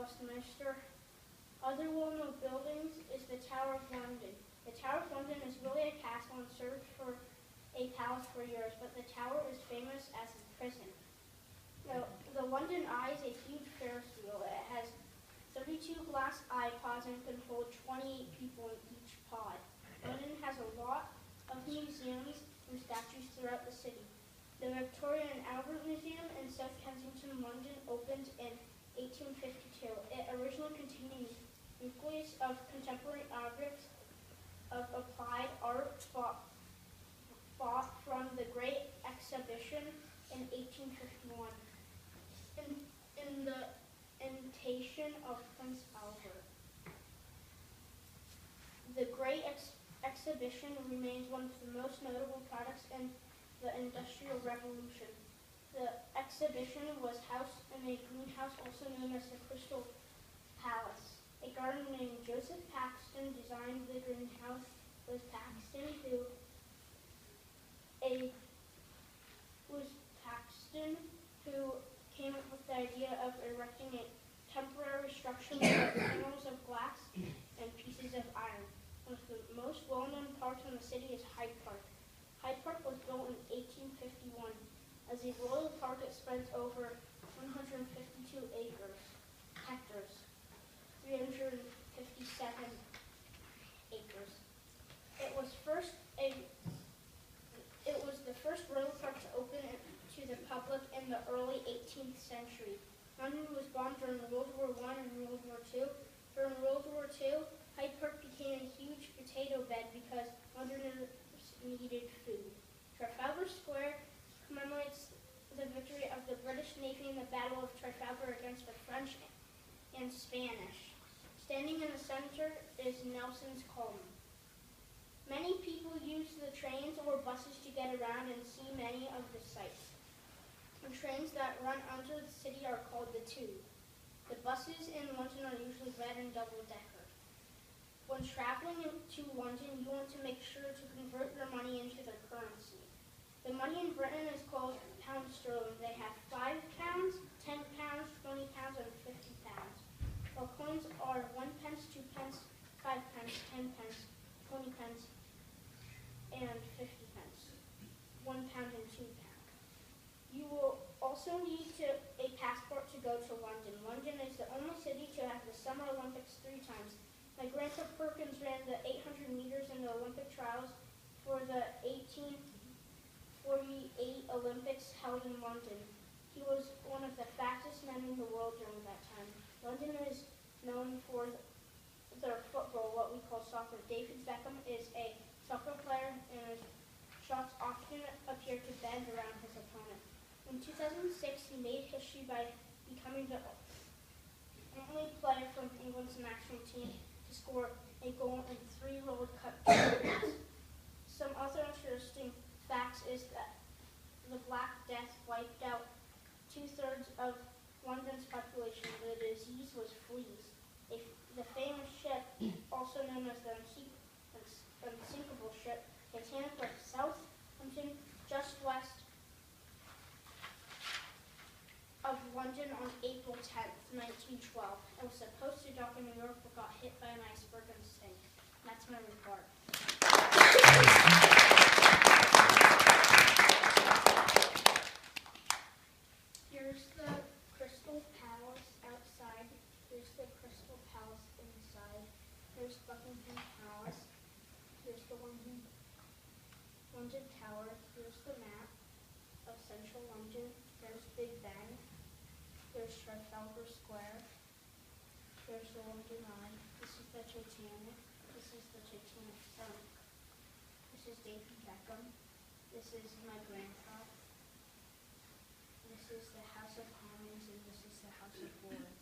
Westminster. Other well-known buildings is the Tower of London. The Tower of London is really a castle and served for a palace for years, but the tower is famous as a prison. The London Eye is a huge Ferris wheel. It has 32 glass eye pods and can hold 28 people in each pod. London has a lot of museums and statues throughout the city. The Victoria and Albert Museum in South Kensington, London, opened in 1852. It originally contained a nucleus of contemporary objects of applied art bought from the Great Exhibition in 1851 in the imitation of Prince Albert. The Great Exhibition remains one of the most notable products in the Industrial Revolution. The exhibition was housed in a greenhouse also known as the Crystal Palace. A gardener named Joseph Paxton designed the greenhouse. It was Paxton who came up with the idea of erecting a temporary structure with panels of glass and pieces of iron. One of the most well-known parks in the city is Hyde Park. Hyde Park was built in 1851. As a royal park, it spreads over 152 hectares, 357 acres. It was the first royal park to open to the public in the early 18th century. London was bombed during World War I and World War II. During World War II, Hyde Park became a huge potato bed because Londoners needed food. Trafalgar Square commemorates the victory of the British Navy in the Battle of Trafalgar against the French and Spanish. Standing in the center is Nelson's Column. Many people use the trains or buses to get around and see many of the sights. The trains that run under the city are called the Tube. The buses in London are usually red and double-decker. When traveling to London, you want to make sure to convert your money into the currency. The money in Britain is called pound sterling. They have £5, £10, £20, and £50. While coins are 1 pence, 2 pence, 5 pence, 10 pence, 20 pence, and 50 pence. £1 and £2. You will also need a passport to go to London. London is the only city to have the Summer Olympics 3 times. My grandpa Perkins ran the 800 meters in the Olympic trials for the 1848 Olympics held in London. He was one of the fastest men in the world during that time. London is known for their football, what we call soccer. David Beckham is a soccer player, and his shots often appear to bend around his opponent. In 2006, he made history by becoming the only player from England's national team to score a goal in 3 World Cup tournaments. Some other interesting facts is that the Black Death wiped out 2/3 of London's population. The disease was fleas. The famous ship, also known as the unsinkable ship, Titanic, was Southampton, just west of London on April 10th, 1912. It was supposed to dock in New York but got hit by an iceberg and sank. That's my report. Here's the Crystal Palace outside. Here's the Crystal Palace inside. Here's Buckingham Palace. Here's the London Tower. Here's the map of central London. There's Big Ben. There's Trafalgar Square. There's the London Eye. This is the Titanic. This is the Titanic sunk. This is David Beckham. This is my grandpa. This is the House of Commons, and this is the House of Lords.